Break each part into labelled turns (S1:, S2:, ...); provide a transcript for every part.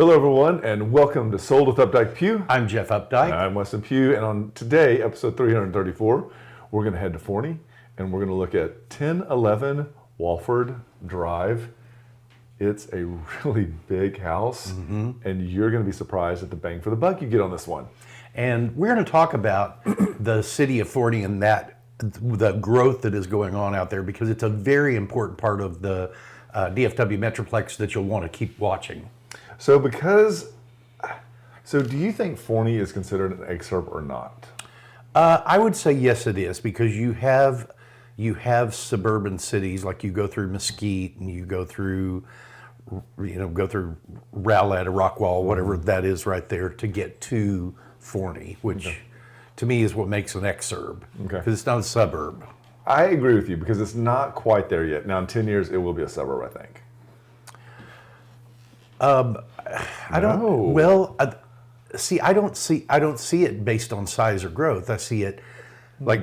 S1: Hello, everyone, and welcome to Sold with Updike Pugh.
S2: I'm Jeff Updike.
S1: I'm Weston Pugh, and on today, episode 334, we're going to head to Forney, and we're going to look at 1011 Walford Drive. It's a really big house, and you're going to be surprised at the bang for the buck you get on this one.
S2: And we're going to talk about the city of Forney and the growth that is going on out there, because it's a very important part of the DFW Metroplex that you'll want to keep watching.
S1: So do you think Forney is considered an exurb or not?
S2: I would say yes, it is, because you have suburban cities, like you go through Mesquite and you go through Rowlett or Rockwall, whatever that is right there, to get to Forney, which to me is what makes an exurb, because it's not a suburb.
S1: I agree with you, because it's not quite there yet. Now, in 10 years, it will be a suburb, I think.
S2: I don't know. Well, I don't see it based on size or growth. I see it like,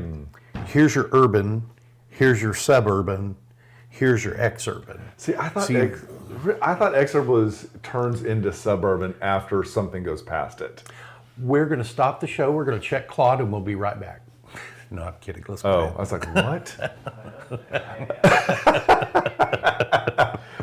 S2: here's your urban, here's your suburban, here's your exurban.
S1: See, I thought exurb turns into suburban after something goes past it.
S2: We're going to stop the show. We're going to check Claude, and we'll be right back. No, I'm kidding. Let's go ahead.
S1: I was like, what?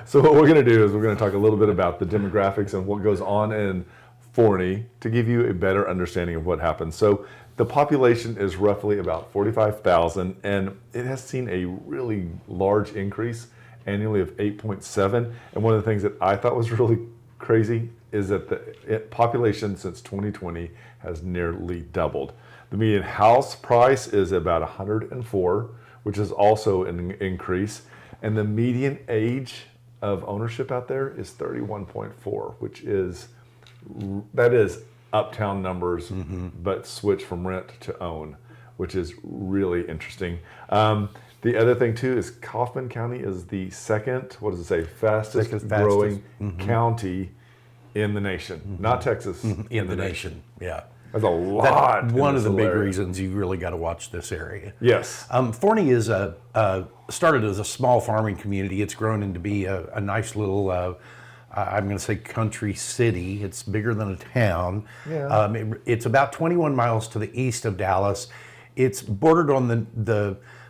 S1: So what we're going to do is we're going to talk a little bit about the demographics and what goes on in Forney to give you a better understanding of what happens. So the population is roughly about 45,000, and it has seen a really large increase annually of 8.7. And one of the things that I thought was really crazy is that the population since 2020 has nearly doubled. The median house price is about 104, which is also an increase. And the median age of ownership out there is 31.4, which is uptown numbers, but switch from rent to own, which is really interesting. The other thing too is Kaufman County is the second, fastest growing county in the nation, not Texas.
S2: In the nation, yeah.
S1: That's a lot.
S2: One of the big reasons you really got to watch this area.
S1: Yes.
S2: Forney is started as a small farming community. It's grown into be a nice little, I'm going to say, country city. It's bigger than a town.
S1: Yeah.
S2: It's about 21 miles to the east of Dallas. It's bordered on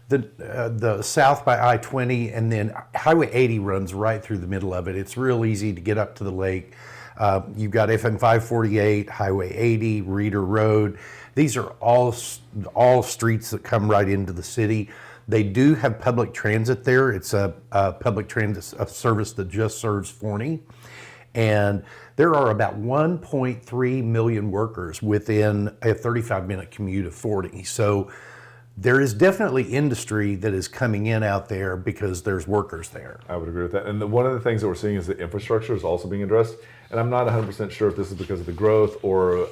S2: the south by I-20, and then Highway 80 runs right through the middle of it. It's real easy to get up to the lake. You've got FM 548, Highway 80, Reeder Road. These are all streets that come right into the city. They do have public transit there. It's a public transit service that just serves Forney. And there are about 1.3 million workers within a 35-minute commute of Forney. So there is definitely industry that is coming in out there because there's workers there.
S1: I would agree with that. And one of the things that we're seeing is the infrastructure is also being addressed. And I'm not 100% sure if this is because of the growth or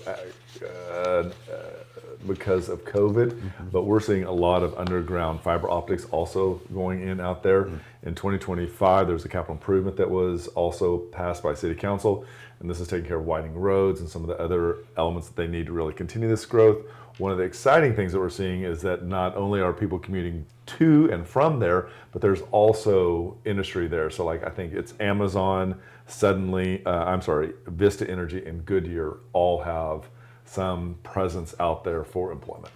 S1: because of COVID, but we're seeing a lot of underground fiber optics also going in out there. In 2025, there was a capital improvement that was also passed by City Council, and this is taking care of widening roads and some of the other elements that they need to really continue this growth. One of the exciting things that we're seeing is that not only are people commuting to and from there, but there's also industry there. So like, I think it's Amazon, Vista Energy and Goodyear all have some presence out there for employment.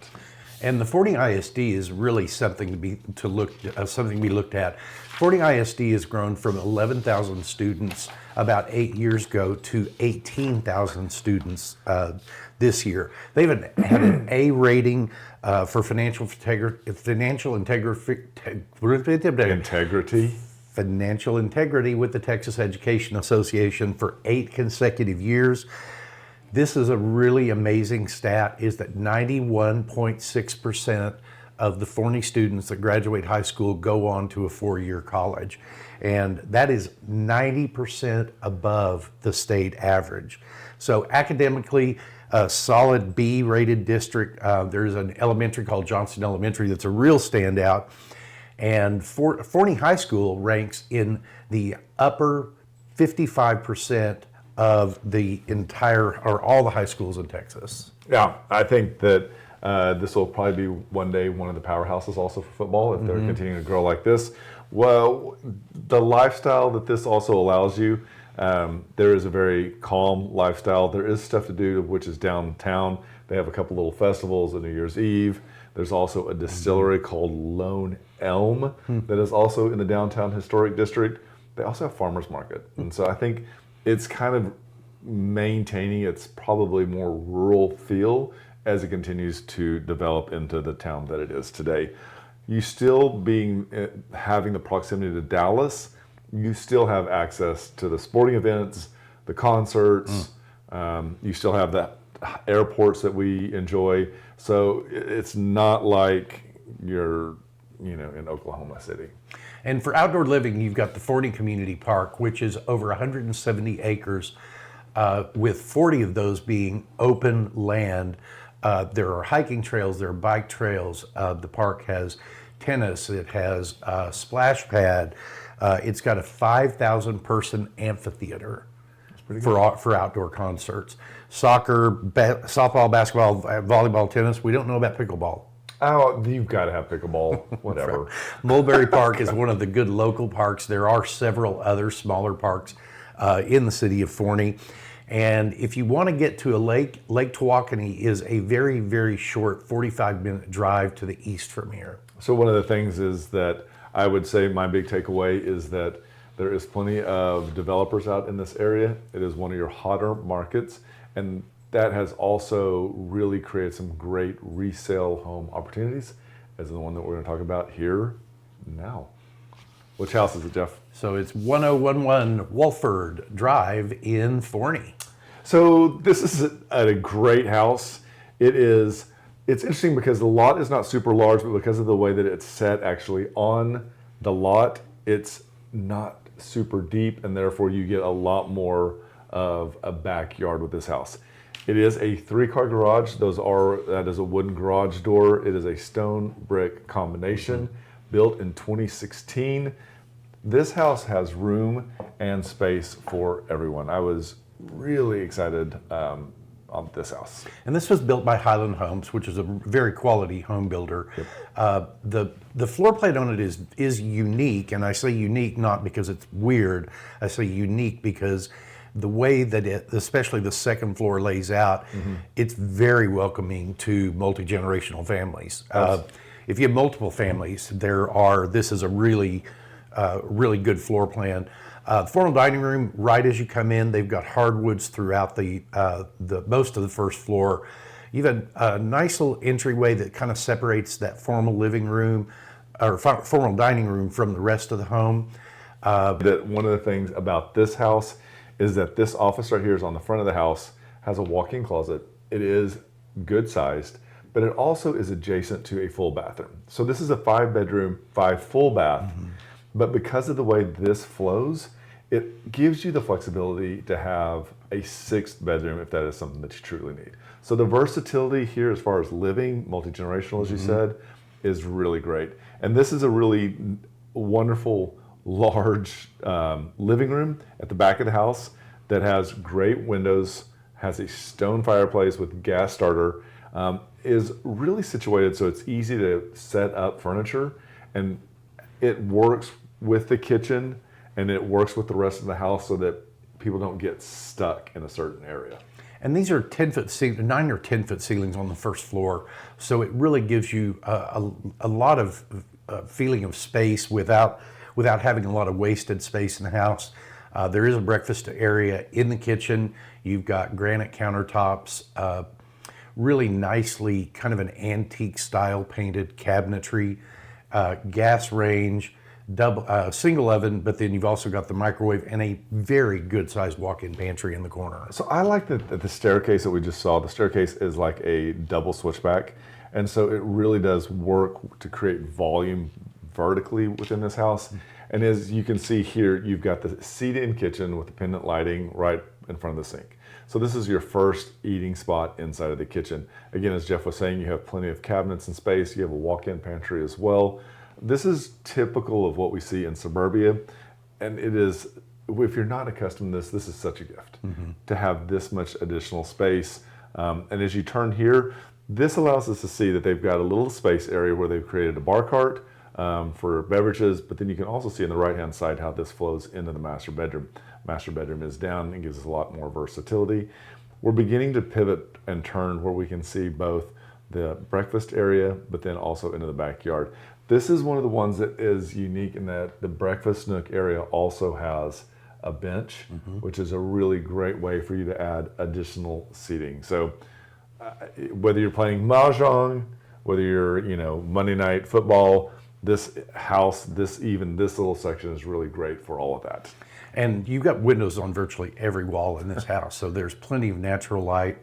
S2: And the Forney ISD is really something to be looked at. Forney ISD has grown from 11,000 students about 8 years ago to 18,000 students this year. They've had an A rating for financial integrity with the Texas Education Association for 8 consecutive years. This is a really amazing stat, is that 91.6% of the Forney students that graduate high school go on to a 4-year college. And that is 90% above the state average. So academically, a solid B-rated district. There's an elementary called Johnston Elementary that's a real standout. And Forney High School ranks in the upper 55% of the entire, or all the high schools in Texas.
S1: Yeah, I think that this will probably be one day one of the powerhouses also for football if they're continuing to grow like this. Well, the lifestyle that this also allows you, There is a very calm lifestyle. There is stuff to do, which is downtown. They have a couple little festivals on New Year's Eve. There's also a distillery called Lone Elm that is also in the downtown historic district. They also have farmers market. And so I think it's kind of maintaining its probably more rural feel as it continues to develop into the town that it is today. You still having the proximity to Dallas, you still have access to the sporting events, the concerts. You still have the airports that we enjoy. So it's not like you're, in Oklahoma City.
S2: And for outdoor living, you've got the Forney Community Park, which is over 170 acres, with 40 of those being open land. There are hiking trails, there are bike trails. The park has tennis, it has a splash pad. It's got a 5,000 person amphitheater for outdoor concerts. Soccer, softball, basketball, volleyball, tennis. We don't know about pickleball.
S1: Oh, you've got to have pickleball, whatever.
S2: Mulberry Park is one of the good local parks. There are several other smaller parks in the city of Forney. And if you want to get to a lake, Lake Tawakoni is a very, very short 45-minute drive to the east from here.
S1: So one of the things is that I would say my big takeaway is that there is plenty of developers out in this area. It is one of your hotter markets, and that has also really created some great resale home opportunities, as the one that we're going to talk about here now. Which house is it, Jeff?
S2: So it's 1011 Walford Drive in Forney.
S1: So this is a great house. It's interesting because the lot is not super large, but because of the way that it's set actually on the lot, it's not super deep, and therefore you get a lot more of a backyard with this house. It is a 3-car garage. That is a wooden garage door. It is a stone brick combination built in 2016. This house has room and space for everyone. I was really excited on this house.
S2: And this was built by Highland Homes, which is a very quality home builder. Yep. The floor plan on it is unique, and I say unique not because it's weird. I say unique because the way that especially the second floor lays out, it's very welcoming to multi-generational families. If you have multiple families, this is a really good floor plan. Formal dining room, right as you come in, they've got hardwoods throughout the most of the first floor. You have a nice little entryway that kind of separates that formal living room or formal dining room from the rest of the home.
S1: One of the things about this house is that this office right here is on the front of the house, has a walk-in closet. It is good sized, but it also is adjacent to a full bathroom. So this is a 5-bedroom, 5 full bath. But because of the way this flows, it gives you the flexibility to have a 6th bedroom if that is something that you truly need. So the versatility here as far as living, multi-generational as you said, is really great. And this is a really wonderful, large living room at the back of the house that has great windows, has a stone fireplace with gas starter, is really situated so it's easy to set up furniture, and it works with the kitchen and it works with the rest of the house so that people don't get stuck in a certain area.
S2: And these are 9 or 10 foot ceilings on the first floor, so it really gives you a lot of feeling of space without having a lot of wasted space in the house. There is a breakfast area in the kitchen. You've got granite countertops, really nicely kind of an antique style painted cabinetry, gas range, single oven, but then you've also got the microwave and a very good sized walk-in pantry in the corner.
S1: So I like that the staircase that we just saw, the staircase is like a double switchback. And so it really does work to create volume vertically within this house. And as you can see here, you've got the seat-in kitchen with the pendant lighting right in front of the sink. So this is your first eating spot inside of the kitchen. Again, as Jeff was saying, you have plenty of cabinets and space. You have a walk-in pantry as well. This is typical of what we see in suburbia. And it is, if you're not accustomed to this is such a gift to have this much additional space. And as you turn here, this allows us to see that they've got a little space area where they've created a bar cart for beverages, but then you can also see on the right-hand side how this flows into the master bedroom. master bedroom is down. It gives us a lot more versatility. We're beginning to pivot and turn where we can see both the breakfast area, but then also into the backyard. This is one of the ones that is unique in that the breakfast nook area also has a bench, which is a really great way for you to add additional seating. So whether you're playing mahjong, whether you're, Monday night football, this house, this little section is really great for all of that.
S2: And you've got windows on virtually every wall in this house, so there's plenty of natural light.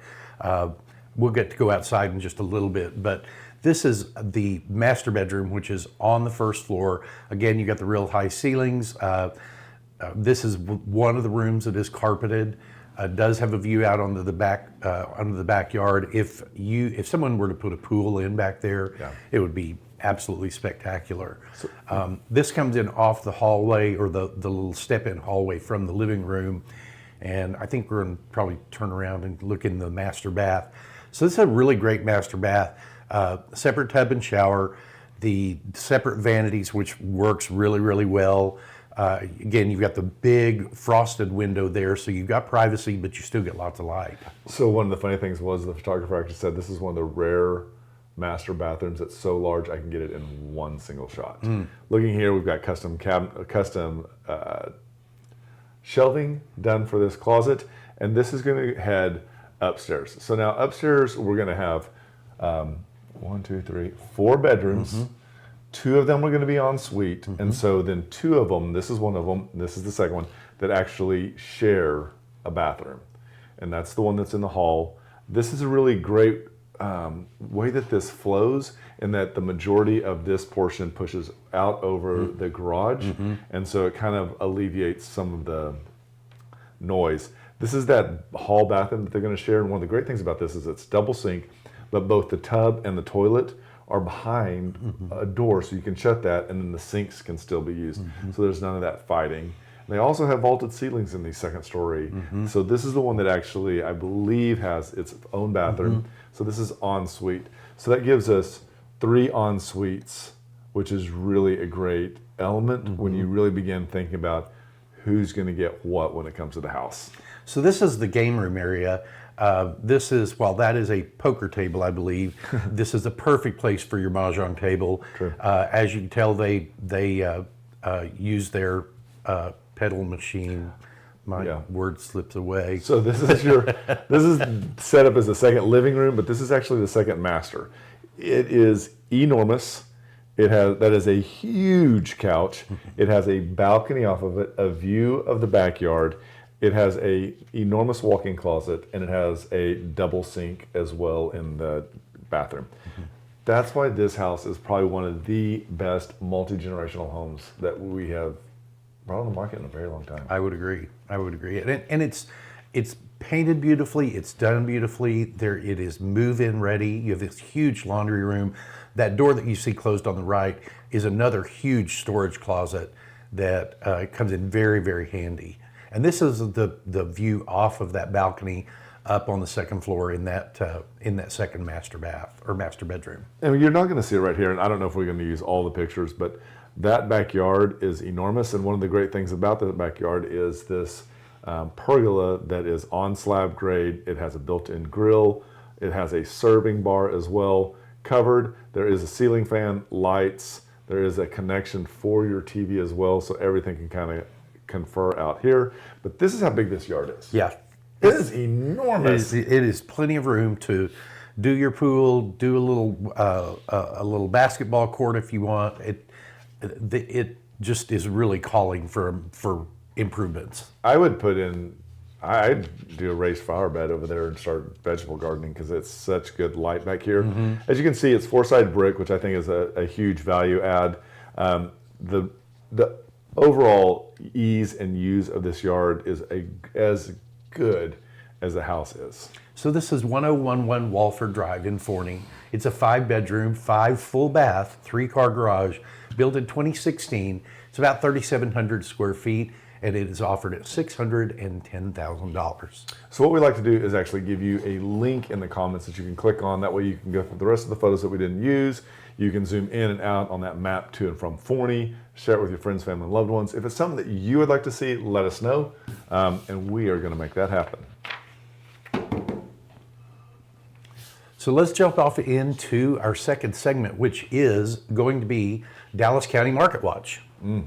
S2: We'll get to go outside in just a little bit, but this is the master bedroom, which is on the first floor. Again, you got the real high ceilings. This is one of the rooms that is carpeted. Does have a view out onto the backyard. If someone were to put a pool in back there, it would be absolutely spectacular. This comes in off the hallway, or the little step-in hallway from the living room, and I think we're going to probably turn around and look in the master bath. So this is a really great master bath. Separate tub and shower, the separate vanities, which works really, really well. Again, you've got the big frosted window there, so you've got privacy, but you still get lots of light.
S1: So one of the funny things was the photographer actually said this is one of the rare master bathrooms that's so large I can get it in one single shot. Looking here, we've got custom shelving done for this closet, and this is going to head upstairs. So now upstairs we're going to have 4 bedrooms. 2 of them are going to be en suite, and so then 2 of them, this is one of them, this is the second one, that actually share a bathroom. And that's the one that's in the hall. This is a really great way that this flows, in that the majority of this portion pushes out over the garage, and so it kind of alleviates some of the noise. This is that hall bathroom that they're going to share, and one of the great things about this is it's double sink, but both the tub and the toilet are behind a door, so you can shut that, and then the sinks can still be used. So there's none of that fighting. They also have vaulted ceilings in the second story. So this is the one that actually, I believe, has its own bathroom. So this is en suite. So that gives us 3 en suites, which is really a great element when you really begin thinking about who's going to get what when it comes to the house.
S2: So this is the game room area. While that is a poker table, I believe, this is the perfect place for your mahjong table. As you can tell, they use their pedal machine. My word slips away.
S1: So this is set up as a second living room, but this is actually the second master. It is enormous. That is a huge couch. It has a balcony off of it, a view of the backyard. It has a enormous walk-in closet, and it has a double sink as well in the bathroom. That's why this house is probably one of the best multi-generational homes that we have brought on the market in a very long time.
S2: I would agree. And it's painted beautifully. It's done beautifully. It is move-in ready. You have this huge laundry room. That door that you see closed on the right is another huge storage closet that comes in very, very handy. And this is the view off of that balcony up on the second floor in that second master bath or master bedroom.
S1: And you're not going to see it right here, and I don't know if we're going to use all the pictures, but that backyard is enormous. And one of the great things about the backyard is this pergola that is on slab grade. It has a built-in grill. It has a serving bar as well covered. There is a ceiling fan, lights. There is a connection for your TV as well, so everything can kind of confer out here. But this is how big this yard is.
S2: Yeah.
S1: It is enormous.
S2: It is plenty of room to do your pool, do a little basketball court if you want. It just is really calling for improvements.
S1: I'd do a raised flower bed over there and start vegetable gardening because it's such good light back here. As you can see, it's 4-side brick, which I think is a huge value add. The overall ease and use of this yard is as good as the house is.
S2: So this is 1011 Walford Drive in Forney. It's a 5-bedroom, 5 full bath, 3-car garage, built in 2016. It's about 3,700 square feet, and it is offered at $610,000.
S1: So what we like to do is actually give you a link in the comments that you can click on. That way you can go through the rest of the photos that we didn't use. You can zoom in and out on that map to and from Forney, share it with your friends, family, and loved ones. If it's something that you would like to see, let us know, and we are going to make that happen.
S2: So let's jump off into our second segment, which is going to be Dallas County Market Watch.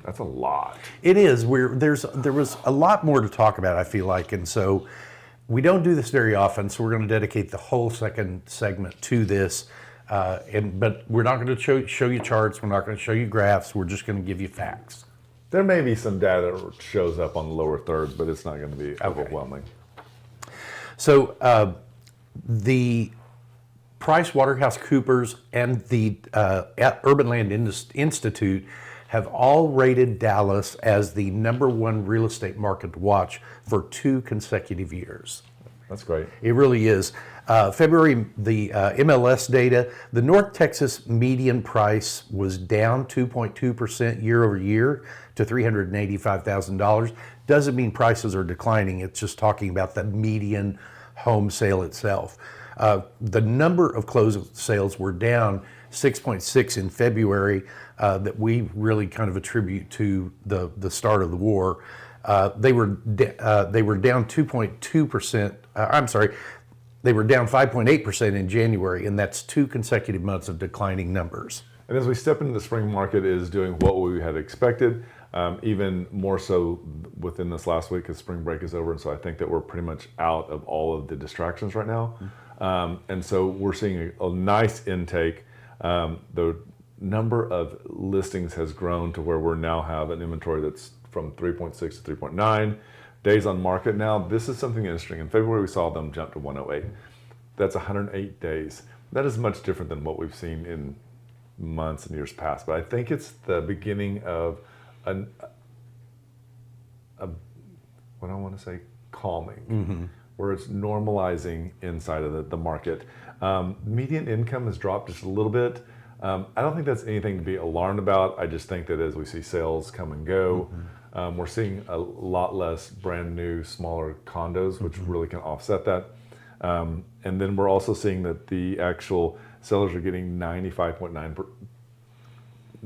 S1: That's a lot.
S2: It is. There was a lot more to talk about, I feel like, and so we don't do this very often. So we're going to dedicate the whole second segment to this. But we're not going to show you charts. We're not going to show you graphs. We're just going to give you facts.
S1: There may be some data that shows up on the lower thirds, but it's not going to be overwhelming.
S2: So the PricewaterhouseCoopers and the Urban Land Institute have all rated Dallas as the #1 real estate market to watch for 2 consecutive years.
S1: That's great.
S2: It really is. February, the MLS data, the North Texas median price was down 2.2% year over year to $385,000. Doesn't mean prices are declining. It's just talking about the median home sale itself. The number of closed sales were down 6.6 in February that we really kind of attribute to the start of the war. They were down 2.2%. I'm sorry, they were down 5.8% in January, and that's 2 consecutive months of declining numbers.
S1: And as we step into the spring market, it is doing what we had expected, even more so within this last week as spring break is over. And so I think that we're pretty much out of all of the distractions right now. And so we're seeing a nice intake. The number of listings has grown to where we now have an inventory that's from 3.6 to 3.9 days on market now. This is something interesting. In February, we saw them jump to 108. That's 108 days. That is much different than what we've seen in months and years past. But I think it's the beginning of what I want to say, calming, where it's normalizing inside of the market. Median income has dropped just a little bit. I don't think that's anything to be alarmed about. I just think that as we see sales come and go, we're seeing a lot less brand new, smaller condos, which really can offset that. And then we're also seeing that the actual sellers are getting 95.9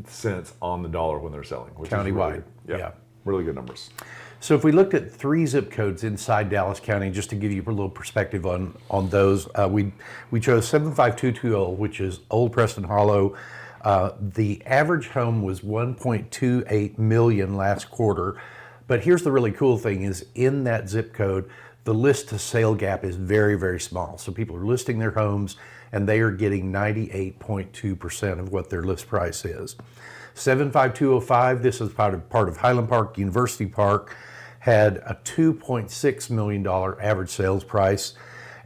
S1: cents on the dollar when they're selling, which
S2: Countywide.
S1: is really, really good numbers.
S2: So if we looked at 3 zip codes inside Dallas County, just to give you a little perspective on those, we chose 75220, which is Old Preston Hollow. The average home was $1.28 million last quarter. But here's the really cool thing is in that zip code, the list to sale gap is very, very small. So people are listing their homes and they are getting 98.2% of what their list price is. 75205, this is part of Highland Park University Park, had a $2.6 million average sales price.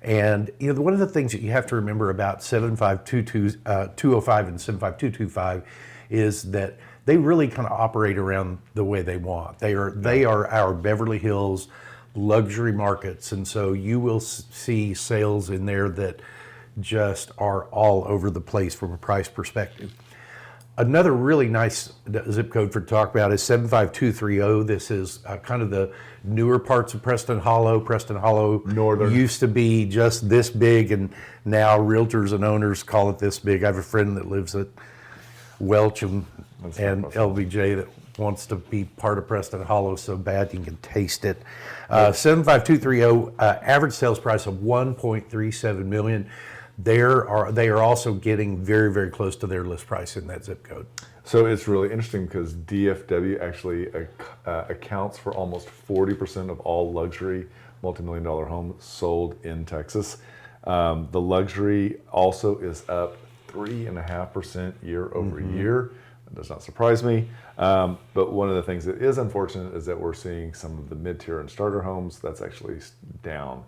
S2: And you know, one of the things that you have to remember about 75205 and 75225 is that they really kind of operate around the way they want. They are our Beverly Hills luxury markets, and so you will see sales in there that just are all over the place from a price perspective. Another really nice zip code for to talk about is 75230. This is kind of the newer parts of Preston Hollow. Preston Hollow
S1: Northern
S2: used to be just this big, and now realtors and owners call it this big. I have a friend that lives at Welch and LBJ that wants to be part of Preston Hollow so bad you can taste it. 75230, average sales price of $1.37 million. They are also getting very, very close to their list price in that zip code.
S1: So it's really interesting because DFW actually accounts for almost 40% of all luxury multi-million-dollar homes sold in Texas. The luxury also is up 3.5% year over year. That does not surprise me. But one of the things that is unfortunate is that we're seeing some of the mid-tier and starter homes that's actually down.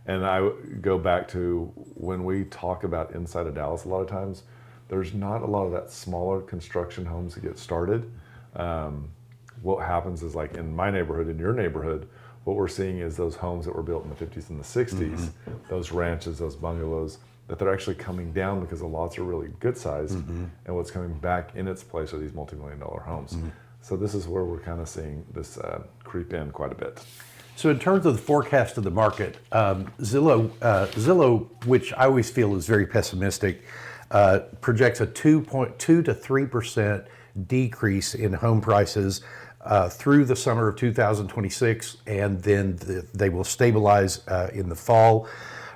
S1: And I go back to when we talk about inside of Dallas a lot of times, there's not a lot of that smaller construction homes that get started. What happens is like in my neighborhood, in your neighborhood, what we're seeing is those homes that were built in the 50s and the 60s, those ranches, those bungalows, that they're actually coming down because the lots are really good sized. And what's coming back in its place are these multi-million-dollar homes. So this is where we're kind of seeing this creep in quite a bit.
S2: So in terms of the forecast of the market, Zillow, which I always feel is very pessimistic, projects a 2.2 to 3% decrease in home prices through the summer of 2026, and then they will stabilize in the fall.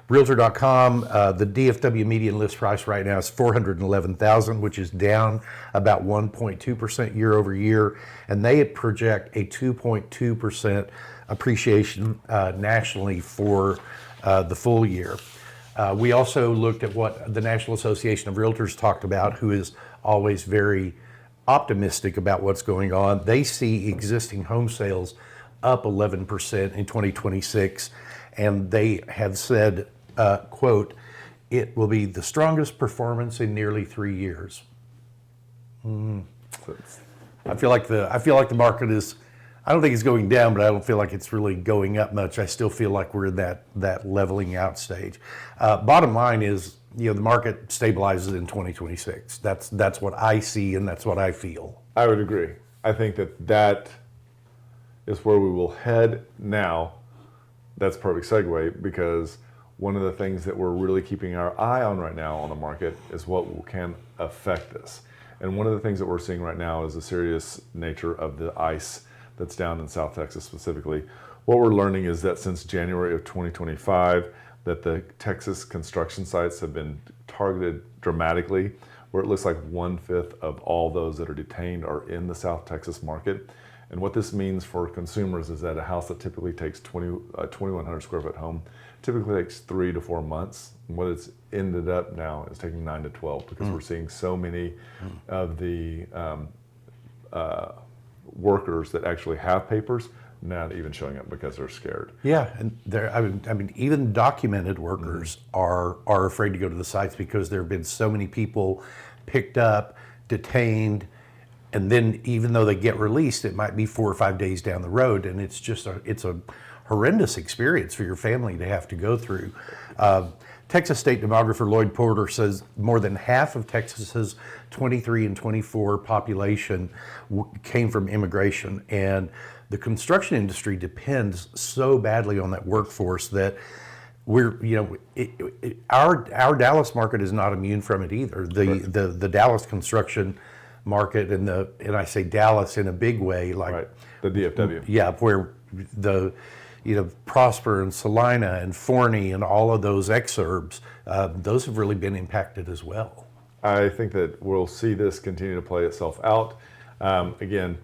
S2: Realtor.com, the DFW median list price right now is $411,000, which is down about 1.2% year over year, and they project a 2.2% appreciation nationally for the full year. We also looked at what the National Association of Realtors talked about, who is always very optimistic about what's going on. They see existing home sales up 11% in 2026, and they have said, quote, "It will be the strongest performance in nearly 3 years." I feel like the market is, I don't think it's going down, but I don't feel like it's really going up much. I still feel like we're in that leveling out stage. Bottom line is, the market stabilizes in 2026. That's what I see, and that's what I feel.
S1: I would agree. I think that is where we will head now. That's a perfect segue, because one of the things that we're really keeping our eye on right now on the market is what can affect this. And one of the things that we're seeing right now is the serious nature of the ice that's down in South Texas specifically. What we're learning is that since January of 2025, that the Texas construction sites have been targeted dramatically, where it looks like 1/5 of all those that are detained are in the South Texas market. And what this means for consumers is that a house that typically takes 2,100 square foot home typically takes 3 to 4 months. And what it's ended up now is taking 9 to 12, because we're seeing so many of the workers that actually have papers not even showing up because they're scared.
S2: Yeah, and I mean, even documented workers are afraid to go to the sites because there have been so many people picked up, detained, and then even though they get released, it might be 4 or 5 days down the road, and it's just it's a horrendous experience for your family to have to go through. Texas State demographer Lloyd Porter says more than half of Texas's 23 and 24 population came from immigration, and the construction industry depends so badly on that workforce that our Dallas market is not immune from it either. The Dallas construction market, and I say Dallas in a big way, like
S1: right. The DFW.
S2: Yeah, where the Prosper and Salina and Forney and all of those exurbs, those have really been impacted as well.
S1: I think that we'll see this continue to play itself out. Again,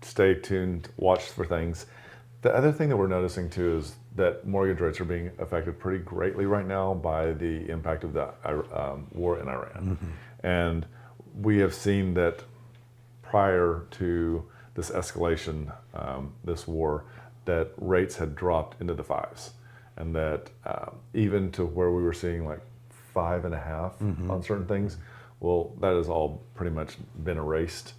S1: stay tuned, watch for things. The other thing that we're noticing too is that mortgage rates are being affected pretty greatly right now by the impact of the war in Iran. And we have seen that prior to this escalation, this war, that rates had dropped into the 5s, and that even to where we were seeing like 5.5 on certain things, well, that has all pretty much been erased.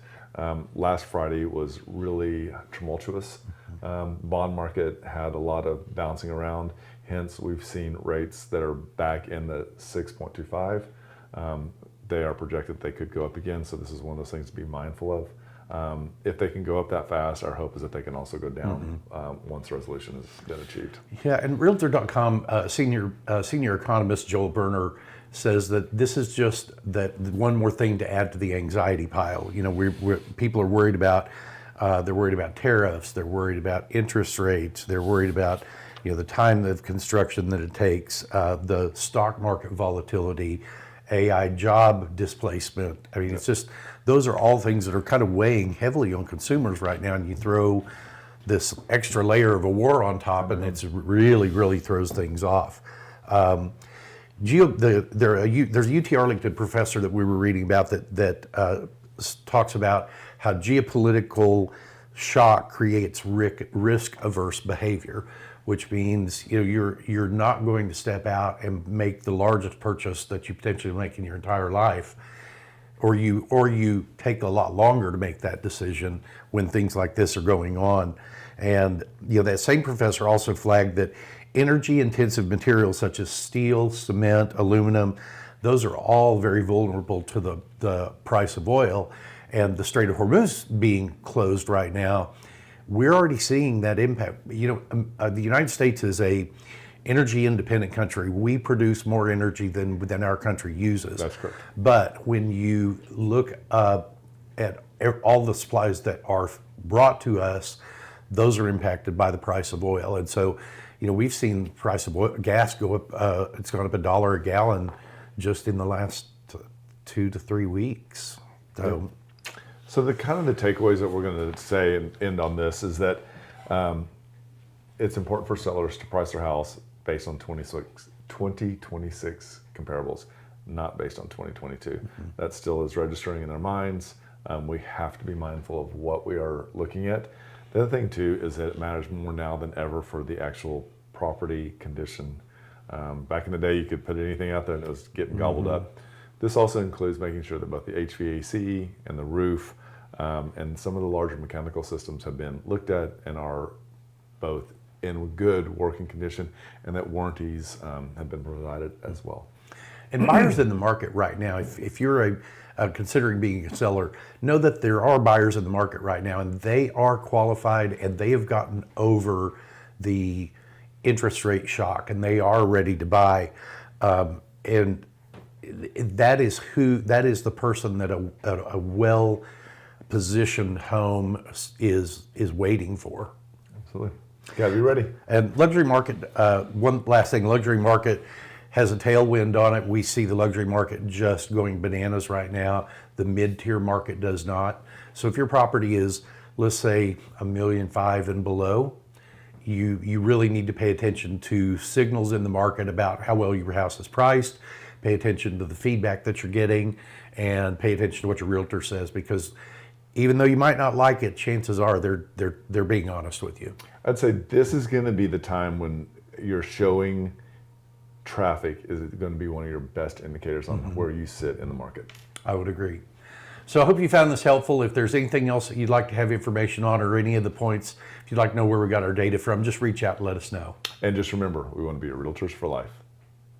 S1: Last Friday was really tumultuous. Bond market had a lot of bouncing around. Hence, we've seen rates that are back in the 6.25. They are projected they could go up again. So this is one of those things to be mindful of. If they can go up that fast, our hope is that they can also go down once resolution has been achieved.
S2: Yeah, and Realtor.com senior economist Joel Berner says that this is just that one more thing to add to the anxiety pile. People are worried about they're worried about tariffs, they're worried about interest rates, they're worried about the time of construction that it takes, the stock market volatility, AI job displacement. I mean, it's just, those are all things that are kind of weighing heavily on consumers right now, and you throw this extra layer of a war on top, and it's really throws things off. There's a UT Arlington professor that we were reading about that talks about how geopolitical shock creates risk-averse behavior, which means you're not going to step out and make the largest purchase that you potentially make in your entire life, or you take a lot longer to make that decision when things like this are going on. And that same professor also flagged that energy-intensive materials such as steel, cement, aluminum, those are all very vulnerable to the price of oil. and the Strait of Hormuz being closed right now, we're already seeing that impact. The United States is a energy independent country. We produce more energy than our country uses.
S1: That's correct.
S2: But when you look at all the supplies that are brought to us, those are impacted by the price of oil. And so, we've seen the price of oil, gas go up. It's gone up $1 a gallon just in the last 2 to 3 weeks.
S1: So the takeaways that we're going to say and end on this is that it's important for sellers to price their house based on 2026 comparables, not based on 2022. Mm-hmm. That still is registering in our minds. We have to be mindful of what we are looking at. The other thing too is that it matters more now than ever for the actual property condition. Back in the day, you could put anything out there and it was getting gobbled up. This also includes making sure that both the HVAC and the roof and some of the larger mechanical systems have been looked at and are both in good working condition, and that warranties have been provided as well.
S2: And buyers in the market right now, if you're considering being a seller, know that there are buyers in the market right now, and they are qualified, and they have gotten over the interest rate shock, and they are ready to buy. And that is the person that a well-positioned home is waiting for.
S1: Absolutely. Got to be ready.
S2: And luxury market, one last thing, luxury market has a tailwind on it. We see the luxury market just going bananas right now. The mid-tier market does not. So if your property is, let's say, $1.5 million and below, you really need to pay attention to signals in the market about how well your house is priced, pay attention to the feedback that you're getting, and pay attention to what your realtor says, because even though you might not like it, chances are they're being honest with you.
S1: I'd say this is going to be the time when you're showing traffic is going to be one of your best indicators on where you sit in the market.
S2: I would agree. So I hope you found this helpful. If there's anything else that you'd like to have information on, or any of the points, if you'd like to know where we got our data from, just reach out and let us know.
S1: And just remember, we want to be your realtors for life.